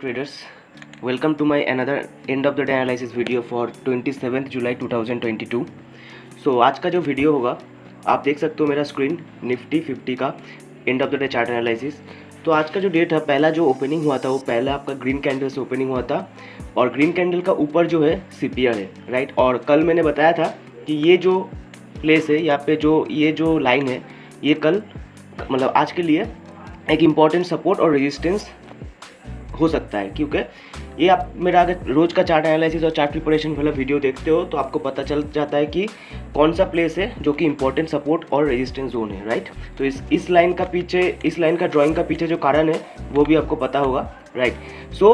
traders, welcome to my another end of the day analysis video for 27th जुलाई 2022। सो आज का जो video होगा आप देख सकते हो मेरा स्क्रीन निफ्टी 50 का end of the day chart analysis. तो आज का जो डेट है, पहला जो ओपनिंग हुआ था वो पहला आपका ग्रीन कैंडल से ओपनिंग हुआ था और ग्रीन कैंडल का ऊपर जो है सीपीआर है, राइट। और कल मैंने बताया था कि ये जो प्लेस है यहाँ पे ये जो लाइन है ये कल मतलब आज के लिए एक इम्पॉर्टेंट सपोर्ट और रेजिस्टेंस हो सकता है, क्योंकि ये आप मेरा अगर रोज़ का चार्ट एनालिसिस और चार्ट प्रिपरेशन वाला वीडियो देखते हो तो आपको पता चल जाता है कि कौन सा प्लेस है जो कि इंपॉर्टेंट सपोर्ट और रेजिस्टेंस जोन है, राइट। तो इस लाइन का ड्राइंग का पीछे जो कारण है वो भी आपको पता होगा, राइट। सो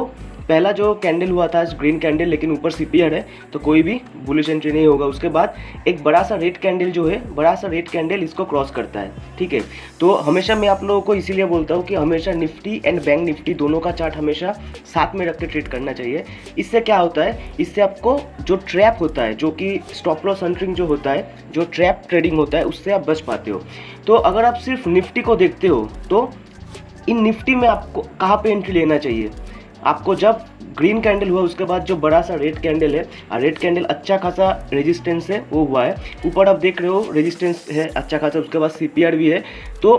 पहला जो कैंडल हुआ था ग्रीन कैंडल, लेकिन ऊपर सीपीआर है तो कोई भी बुलिश एंट्री नहीं होगा। उसके बाद एक बड़ा सा रेड कैंडल इसको क्रॉस करता है, ठीक है। तो हमेशा मैं आप लोगों को इसीलिए बोलता हूँ कि हमेशा निफ्टी एंड बैंक निफ्टी दोनों का चार्ट हमेशा साथ में रख के ट्रेड करना चाहिए। इससे क्या होता है, इससे आपको जो ट्रैप होता है, जो कि स्टॉप लॉस हंटिंग जो होता है, जो ट्रैप ट्रेडिंग होता है, उससे आप बच पाते हो। तो अगर आप सिर्फ निफ्टी को देखते हो तो इन निफ्टी में आपको कहाँ पे एंट्री लेना चाहिए, आपको जब ग्रीन कैंडल हुआ उसके बाद जो बड़ा सा रेड कैंडल है, रेड कैंडल अच्छा खासा रेजिस्टेंस है वो हुआ है, ऊपर आप देख रहे हो रेजिस्टेंस है अच्छा खासा, उसके बाद सीपीआर भी है। तो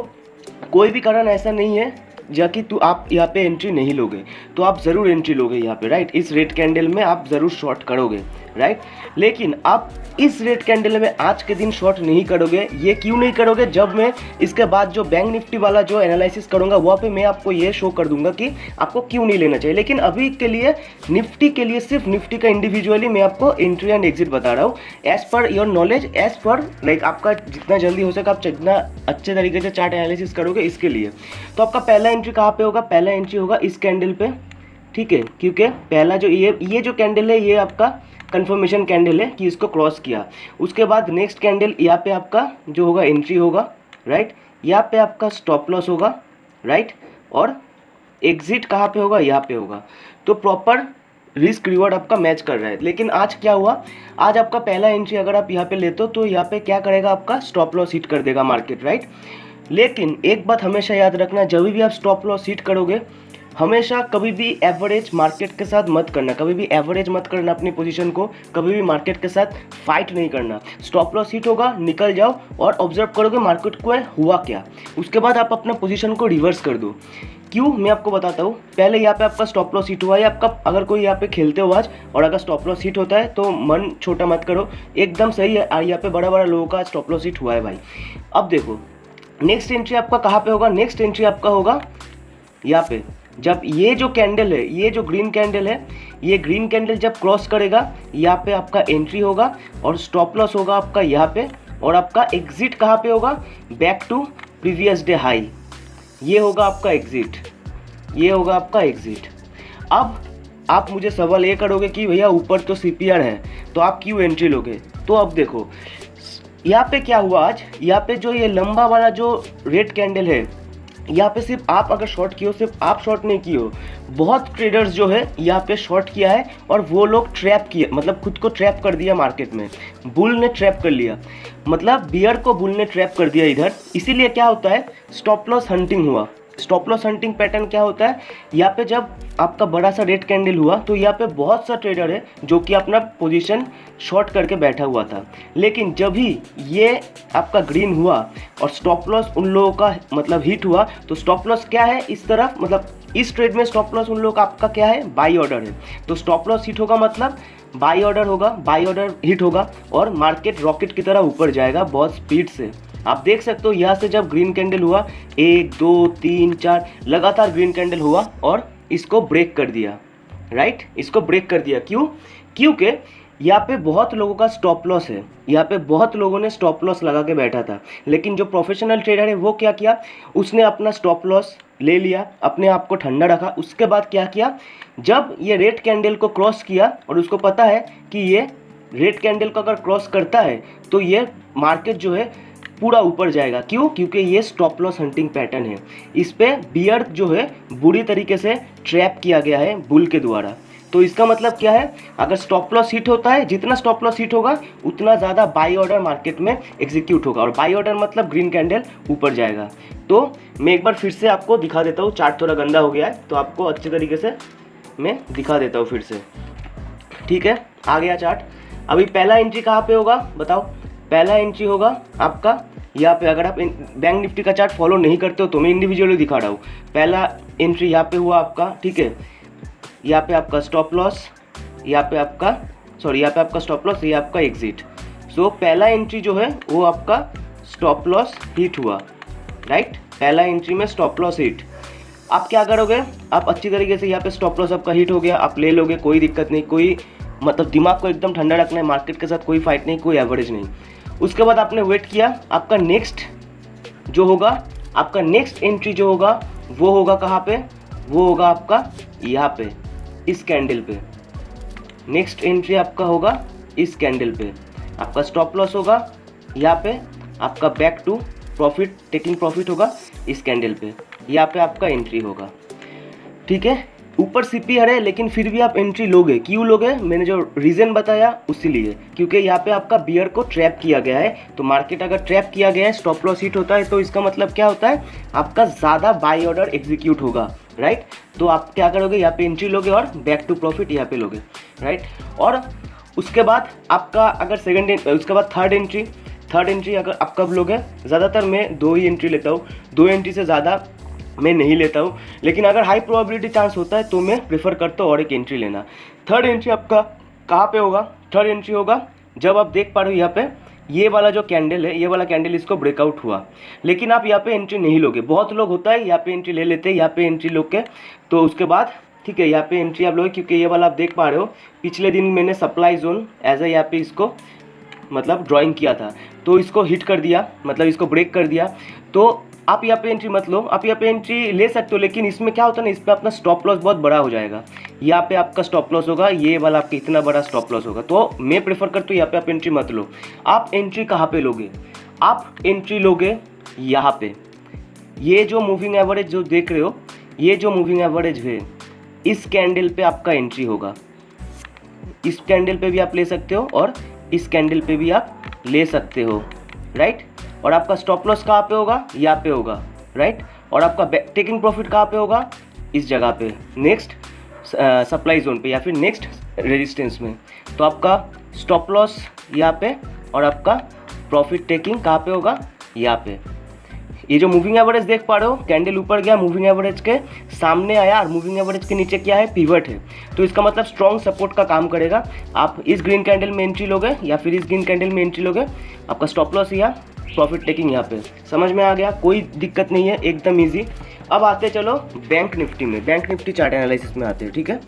कोई भी कारण ऐसा नहीं है जाकि आप यहाँ पे एंट्री नहीं लोगे, तो आप ज़रूर एंट्री लोगे यहाँ पे, राइट। इस रेड कैंडल में आप ज़रूर शॉर्ट करोगे, राइट। लेकिन आप इस रेड कैंडल में आज के दिन शॉर्ट नहीं करोगे। ये क्यों नहीं करोगे? जब मैं इसके बाद जो बैंक निफ्टी वाला जो एनालिसिस करूँगा वहाँ पे मैं आपको ये शो कर दूंगा कि आपको क्यों नहीं लेना चाहिए। लेकिन अभी के लिए निफ्टी के लिए सिर्फ निफ्टी का इंडिविजुअली मैं आपको एंट्री एंड एग्जिट बता रहा हूँ as per your knowledge, as per like आपका जितना जल्दी हो सके आप जितना अच्छे तरीके से चार्ट एनालिसिस करोगे इसके लिए। तो आपका पहला एंट्री कहाँ पे होगा? पहला एंट्री होगा इस कैंडल पे, ठीक है, क्योंकि पहला जो ये जो कैंडल है ये आपका कंफर्मेशन कैंडल है कि इसको क्रॉस किया। उसके बाद नेक्स्ट कैंडल यहाँ पे आपका जो होगा एंट्री होगा, राइट। यहाँ पे आपका स्टॉप लॉस होगा, राइट। और एग्जिट कहाँ पे होगा? यहाँ पे होगा। तो प्रॉपर रिस्क रिवॉर्ड आपका मैच कर रहा है। लेकिन आज क्या हुआ, आज आपका पहला एंट्री अगर आप यहाँ पे लेते हो तो यहाँ पे क्या करेगा, आपका स्टॉप लॉस हिट कर देगा मार्केट, राइट। लेकिन एक बात हमेशा याद रखना, जब भी आप स्टॉप लॉस हिट करोगे हमेशा कभी भी एवरेज मार्केट के साथ मत करना, कभी भी एवरेज मत करना अपनी पोजीशन को, कभी भी मार्केट के साथ फाइट नहीं करना। स्टॉप लॉस हिट होगा, निकल जाओ और ऑब्जर्व करोगे मार्केट को हुआ क्या, उसके बाद आप अपना पोजीशन को रिवर्स कर दो। क्यों, मैं आपको बताता हूँ। पहले यहाँ पे आपका स्टॉप लॉस हिट हुआ है, आपका अगर कोई यहाँ पे खेलते हो आज और अगर स्टॉप लॉस हिट होता है तो मन छोटा मत करो, एकदम सही है। यहाँ पे बड़ा बड़ा लोगों का स्टॉप लॉस हिट हुआ है भाई। अब देखो नेक्स्ट एंट्री आपका कहाँ पे होगा? नेक्स्ट एंट्री आपका होगा यहाँ पे, जब ये जो कैंडल है, ये जो ग्रीन कैंडल है, ये ग्रीन कैंडल जब क्रॉस करेगा यहाँ पे आपका एंट्री होगा और स्टॉप लॉस होगा आपका यहाँ पे, और आपका एग्जिट कहाँ पे होगा? Back to previous day high, ये होगा आपका एग्जिट, ये होगा आपका एग्जिट। अब आप मुझे सवाल ये करोगे कि भैया ऊपर तो सीपीआर है तो आप क्यों एंट्री लोगे? तो अब देखो यहाँ पे क्या हुआ, आज यहाँ पे जो ये लंबा वाला जो रेड कैंडल है यहाँ पे सिर्फ आप अगर शॉर्ट किए हो, सिर्फ आप शॉर्ट नहीं किए हो, बहुत ट्रेडर्स जो है यहाँ पे शॉर्ट किया है और वो लोग ट्रैप किए, मतलब खुद को ट्रैप कर दिया मार्केट में। बुल ने ट्रैप कर लिया, मतलब बियर को बुल ने ट्रैप कर दिया इधर। इसीलिए क्या होता है, स्टॉप लॉस हंटिंग हुआ। स्टॉप लॉस हंटिंग पैटर्न क्या होता है, यहाँ पे जब आपका बड़ा सा रेड कैंडल हुआ तो यहाँ पे बहुत सा ट्रेडर है जो कि अपना पोजीशन शॉर्ट करके बैठा हुआ था। लेकिन जब ही ये आपका ग्रीन हुआ और स्टॉप लॉस उन लोगों का मतलब हिट हुआ, तो स्टॉप लॉस क्या है इस तरफ, मतलब इस ट्रेड में स्टॉप लॉस उन लोगों का आपका क्या है, बाई ऑर्डर है। तो स्टॉप लॉस हिट होगा मतलब बाई ऑर्डर होगा, बाई ऑर्डर हिट होगा और मार्केट रॉकेट की तरह ऊपर जाएगा बहुत स्पीड से। आप देख सकते हो यहाँ से जब ग्रीन कैंडल हुआ 1 2 3 4 लगातार ग्रीन कैंडल हुआ और इसको ब्रेक कर दिया, राइट। इसको ब्रेक कर दिया क्यों? क्योंकि यहाँ पे बहुत लोगों का स्टॉप लॉस है, यहाँ पे बहुत लोगों ने स्टॉप लॉस लगा के बैठा था। लेकिन जो प्रोफेशनल ट्रेडर है वो क्या किया, उसने अपना स्टॉप लॉस ले लिया, अपने आप को ठंडा रखा। उसके बाद क्या किया, जब ये रेड कैंडल को क्रॉस किया और उसको पता है कि ये रेड कैंडल को अगर क्रॉस करता है तो ये मार्केट जो है पूरा ऊपर जाएगा। क्यों? क्योंकि ये स्टॉप लॉस हंटिंग पैटर्न है, इस पे बियर जो है बुरी तरीके से ट्रैप किया गया है बुल के द्वारा। तो इसका मतलब क्या है, अगर स्टॉप लॉस हिट होता है, जितना स्टॉप लॉस हिट होगा उतना ज़्यादा बाई ऑर्डर मार्केट में एग्जीक्यूट होगा, और बाई ऑर्डर मतलब ग्रीन कैंडल ऊपर जाएगा। तो मैं एक बार फिर से आपको दिखा देता हूँ, चार्ट थोड़ा गंदा हो गया है तो आपको अच्छे तरीके से मैं दिखा देता हूँ फिर से, ठीक है। आ गया चार्ट। अभी पहला एंट्री कहाँ पे होगा बताओ? पहला एंट्री होगा आपका यहाँ पे। अगर आप बैंक निफ्टी का चार्ट फॉलो नहीं करते हो तो मैं इंडिविजुअली दिखा रहा हूँ। पहला एंट्री यहाँ पे हुआ आपका, ठीक है। यहाँ पे आपका स्टॉप लॉस, यहाँ पे आपका यहाँ पे आपका स्टॉप लॉस, ये आपका एग्जिट। सो पहला एंट्री जो है वो आपका स्टॉप लॉस हिट हुआ, राइट। पहला एंट्री में स्टॉप लॉस हिट। आप क्या करोगे? आप अच्छी तरीके से यहाँ पे स्टॉप लॉस आपका हिट हो गया, आप ले लोगे, कोई दिक्कत नहीं, कोई मतलब दिमाग को एकदम ठंडा रखना है, मार्केट के साथ कोई फाइट नहीं, कोई एवरेज नहीं। उसके बाद आपने वेट किया, आपका नेक्स्ट जो होगा, आपका नेक्स्ट एंट्री जो होगा वो होगा कहाँ पे? वो होगा आपका यहाँ पे, इस कैंडल पे। नेक्स्ट एंट्री आपका होगा इस कैंडल पे। आपका स्टॉप लॉस होगा यहाँ पे, आपका back to profit, taking profit होगा इस कैंडल पे। यहाँ पे आपका एंट्री होगा, ठीक है। ऊपर सीपीआर है लेकिन फिर भी आप एंट्री लोगे। क्यों लोगे? मैंने जो रीज़न बताया उसी लिए, क्योंकि यहाँ पे आपका बियर को ट्रैप किया गया है। तो मार्केट अगर ट्रैप किया गया है, स्टॉप लॉस हिट होता है, तो इसका मतलब क्या होता है? आपका ज़्यादा बाई ऑर्डर एग्जीक्यूट होगा, राइट। तो आप क्या करोगे? यहाँ पे एंट्री लोगे और बैक टू प्रॉफिट यहाँ पे लोगे, राइट। और उसके बाद आपका अगर उसके बाद थर्ड एंट्री अगर आप कब लोगे? ज़्यादातर मैं 2 ही एंट्री लेता हूँ, 2 एंट्री से ज़्यादा मैं नहीं लेता हूँ, लेकिन अगर हाई प्रोबेबिलिटी चांस होता है तो मैं प्रेफर करता हूँ और एक एंट्री लेना। थर्ड एंट्री आपका कहाँ पे होगा? थर्ड एंट्री होगा जब आप देख पा रहे हो यहाँ पे ये वाला जो कैंडल है, ये वाला कैंडल इसको ब्रेकआउट हुआ, लेकिन आप यहाँ पे एंट्री नहीं लोगे। बहुत लोग होता है यहाँ पे एंट्री ले लेते हैं, यहाँ पे एंट्री लोग के, तो उसके बाद ठीक है यहाँ पे एंट्री आप लोगे, क्योंकि ये वाला आप देख पा रहे हो पिछले दिन मैंने सप्लाई जोन एज ए यहाँ पे इसको मतलब ड्राइंग किया था, तो इसको हिट कर दिया, मतलब इसको ब्रेक कर दिया। तो आप यहाँ पे एंट्री मत लो, आप यहाँ पे एंट्री ले सकते हो, लेकिन इसमें क्या होता है ना, इस पर अपना स्टॉप लॉस बहुत बड़ा हो जाएगा। यहाँ पे आपका स्टॉप लॉस होगा, ये वाला आपका इतना बड़ा स्टॉप लॉस होगा, तो मैं प्रेफर करता हूँ यहाँ पे आप एंट्री मत लो। आप एंट्री कहाँ पे लोगे? आप एंट्री लोगे यहाँ पे। ये जो मूविंग एवरेज जो देख रहे हो, ये जो मूविंग एवरेज है, इस कैंडल पे आपका एंट्री होगा। इस कैंडल पे भी आप ले सकते हो और इस कैंडल पे भी आप ले सकते हो, राइट। और आपका स्टॉप लॉस कहाँ पे होगा? यहाँ पे होगा, राइट। और आपका टेकिंग प्रॉफिट कहाँ पे होगा? इस जगह पे, नेक्स्ट सप्लाई जोन पे या फिर नेक्स्ट रेजिस्टेंस में। तो आपका स्टॉप लॉस यहाँ पे और आपका प्रॉफिट टेकिंग कहाँ पे होगा? यहाँ पे। ये जो मूविंग एवरेज देख पा रहे हो, कैंडल ऊपर गया, मूविंग एवरेज के सामने आया और मूविंग एवरेज के नीचे क्या है? पिवट है। तो इसका मतलब स्ट्रॉन्ग सपोर्ट का काम करेगा। आप इस ग्रीन कैंडल में एंट्री लोगे या फिर इस ग्रीन कैंडल में एंट्री लोगे, आपका स्टॉप लॉस या प्रॉफिट टेकिंग यहाँ पे। समझ में आ गया? कोई दिक्कत नहीं है, एकदम ईजी। अब आते चलो बैंक निफ्टी में, बैंक निफ्टी चार्ट एनालिसिस में आते हैं, ठीक है।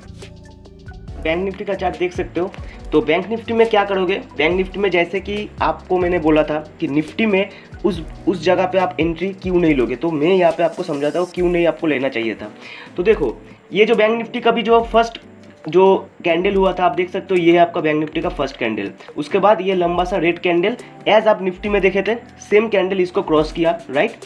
बैंक निफ्टी का चार्ट देख सकते हो। तो बैंक निफ्टी में क्या करोगे? बैंक निफ्टी में जैसे कि आपको मैंने बोला था कि निफ्टी में उस जगह पे आप एंट्री क्यों नहीं लोगे, तो मैं यहाँ पे आपको समझाता हूँ क्यों नहीं आपको लेना चाहिए था। तो देखो, ये जो बैंक निफ्टी का भी जो फर्स्ट जो कैंडल हुआ था, आप देख सकते हो, ये है आपका बैंक निफ्टी का फर्स्ट कैंडल। उसके बाद ये लंबा सा रेड कैंडल, एज आप निफ्टी में देखे थे, सेम कैंडल इसको क्रॉस किया, राइट।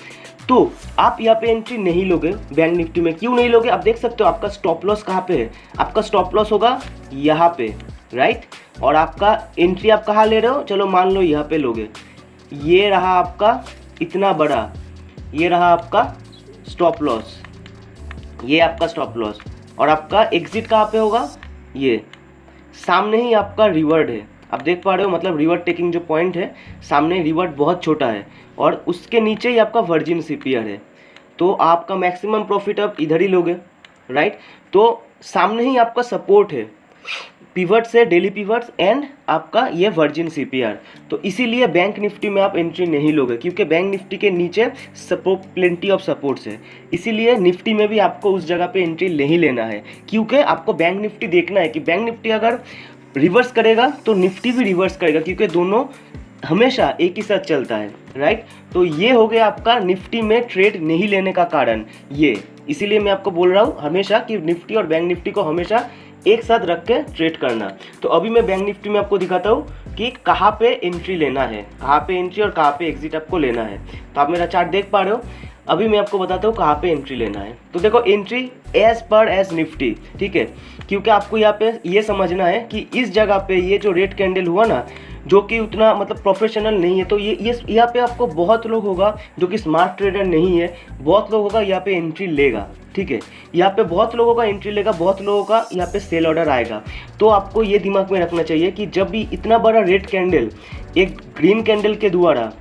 तो आप यहाँ पे एंट्री नहीं लोगे बैंक निफ्टी में। क्यों नहीं लोगे? आप देख सकते हो आपका स्टॉप लॉस कहाँ पे है। आपका स्टॉप लॉस होगा यहाँ पे, राइट। और आपका एंट्री आप कहाँ ले रहे हो? चलो मान लो यहाँ पे लोगे। ये रहा आपका इतना बड़ा, ये रहा आपका स्टॉप लॉस, ये आपका स्टॉप लॉस। और आपका एग्जिट कहाँ पे होगा? ये सामने ही आपका रिवर्ड है, आप देख पा रहे हो, मतलब रिवर्ड टेकिंग जो पॉइंट है, सामने रिवर्ड बहुत छोटा है और उसके नीचे ही आपका वर्जिन सीपीआर है। तो आपका मैक्सिमम प्रॉफिट आप इधर ही लोगे, राइट। तो सामने ही आपका सपोर्ट है, पिवट से डेली पिवट्स एंड आपका ये वर्जिन सीपीआर। तो इसीलिए बैंक निफ्टी में आप एंट्री नहीं लोगे, क्योंकि बैंक निफ्टी के नीचे सपोर्ट, प्लेंटी ऑफ सपोर्ट्स है। इसीलिए निफ्टी में भी आपको उस जगह पे एंट्री नहीं लेना है, क्योंकि आपको बैंक निफ्टी देखना है कि बैंक निफ्टी अगर रिवर्स करेगा तो निफ्टी भी रिवर्स करेगा, क्योंकि दोनों हमेशा एक ही साथ चलता है, राइट। तो ये हो गया आपका निफ्टी में ट्रेड नहीं लेने का कारण ये। इसीलिए मैं आपको बोल रहा हूँ हमेशा कि निफ्टी और बैंक निफ्टी को हमेशा एक साथ रख के ट्रेड करना। तो अभी मैं बैंक निफ्टी में आपको दिखाता हूँ कि कहाँ पे एंट्री लेना है, कहाँ पे एंट्री और कहाँ पे एग्जिट आपको लेना है। तो आप मेरा चार्ट देख पा रहे हो, अभी मैं आपको बताता हूँ कहाँ पे एंट्री लेना है। तो देखो एंट्री एज निफ्टी, ठीक है, क्योंकि आपको यहाँ पे ये समझना है कि इस जगह पे ये जो रेड कैंडल हुआ ना, जो कि उतना मतलब प्रोफेशनल नहीं है, तो ये यहाँ पे आपको बहुत लोग होगा जो कि स्मार्ट ट्रेडर नहीं है, बहुत लोग होगा यहाँ पे एंट्री लेगा, ठीक है, यहाँ पे बहुत लोगों का एंट्री लेगा, बहुत लोगों का यहाँ पे सेल ऑर्डर आएगा। तो आपको ये दिमाग में रखना चाहिए कि जब भी इतना बड़ा रेड कैंडल एक ग्रीन कैंडल के द्वारा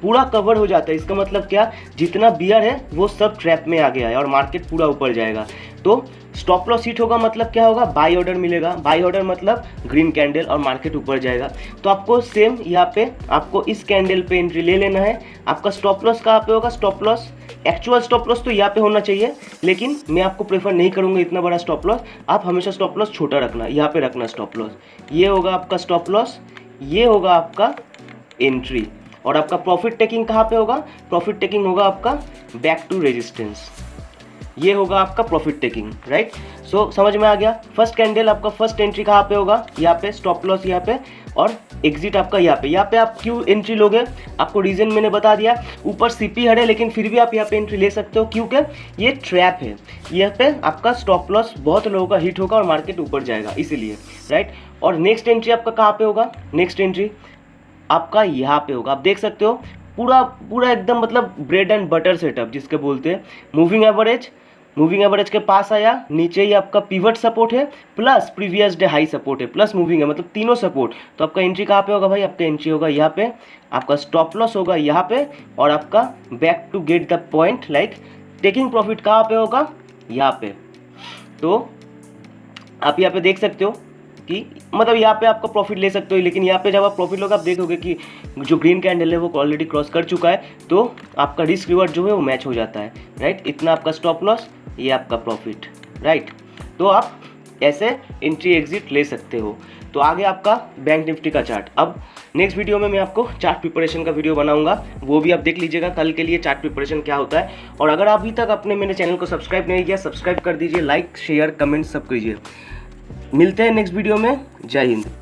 पूरा कवर हो जाता है, इसका मतलब क्या, जितना बियर है वो सब ट्रैप में आ गया है और मार्केट पूरा ऊपर जाएगा। तो स्टॉप लॉस हिट होगा मतलब क्या होगा, बाई ऑर्डर मिलेगा, बाई ऑर्डर मतलब ग्रीन कैंडल और मार्केट ऊपर जाएगा। तो आपको सेम यहाँ पे आपको इस कैंडल पे एंट्री ले लेना है। आपका स्टॉप लॉस कहाँ पे होगा, stop loss actual stop loss तो यहाँ पे होना चाहिए, लेकिन मैं आपको प्रेफर नहीं करूँगा इतना बड़ा स्टॉप लॉस। आप हमेशा स्टॉप लॉस छोटा रखना, यहाँ पे रखना स्टॉप लॉस। ये होगा आपका स्टॉप लॉस, ये होगा आपका एंट्री। और आपका प्रॉफिट टेकिंग कहाँ पे होगा, प्रॉफिट टेकिंग होगा आपका बैक टू रेजिस्टेंस, ये होगा आपका प्रॉफिट टेकिंग, राइट। सो समझ में आ गया। फर्स्ट कैंडल आपका फर्स्ट एंट्री कहाँ पे होगा, यहाँ पे स्टॉप लॉस यहाँ पे, और एग्जिट आपका यहाँ पे। यहाँ पे आप क्यों एंट्री लोगे, आपको रीजन मैंने बता दिया। ऊपर सीपी हट है लेकिन फिर भी आप यहाँ पे एंट्री ले सकते हो, क्योंकि ये ट्रैप है। यहाँ पे आपका स्टॉप लॉस बहुत लोगों का हिट होगा और मार्केट ऊपर जाएगा, इसीलिए, राइट। और नेक्स्ट एंट्री आपका कहाँ पे होगा, नेक्स्ट एंट्री आपका यहाँ पे होगा। आप देख सकते हो पूरा एकदम मतलब ब्रेड एंड बटर सेटअप जिसके बोलते हैं। मूविंग एवरेज के पास आया, नीचे ही आपका पिवट सपोर्ट है, plus previous day high support है, प्लस मूविंग है, मतलब तीनों सपोर्ट। तो आपका एंट्री कहाँ पे होगा भाई, आपका एंट्री होगा यहाँ पे, आपका स्टॉप लॉस होगा यहाँ पे, और आपका back to get the point like taking profit कहाँ पे होगा, यहाँ पे। तो आप यहाँ पे देख सकते हो कि मतलब यहाँ पे आपका प्रॉफिट ले सकते हो, लेकिन यहाँ पे जब आप प्रॉफिट लोगे आप देखोगे कि जो ग्रीन कैंडल है वो ऑलरेडी क्रॉस कर चुका है, तो आपका रिस्क रिवॉर्ड जो है वो मैच हो जाता है, राइट। इतना आपका स्टॉप लॉस, ये आपका प्रॉफिट, राइट। तो आप ऐसे एंट्री एग्जिट ले सकते हो। तो आगे आपका बैंक निफ्टी का चार्ट। अब नेक्स्ट वीडियो में मैं आपको चार्ट प्रिपरेशन का वीडियो बनाऊंगा, वो भी आप देख लीजिएगा कल के लिए चार्ट प्रिपरेशन क्या होता है। और अगर अभी तक आपने मेरे चैनल को सब्सक्राइब नहीं किया, सब्सक्राइब कर दीजिए, लाइक शेयर कमेंट सब कीजिए। मिलते हैं नेक्स्ट वीडियो में। जय हिंद।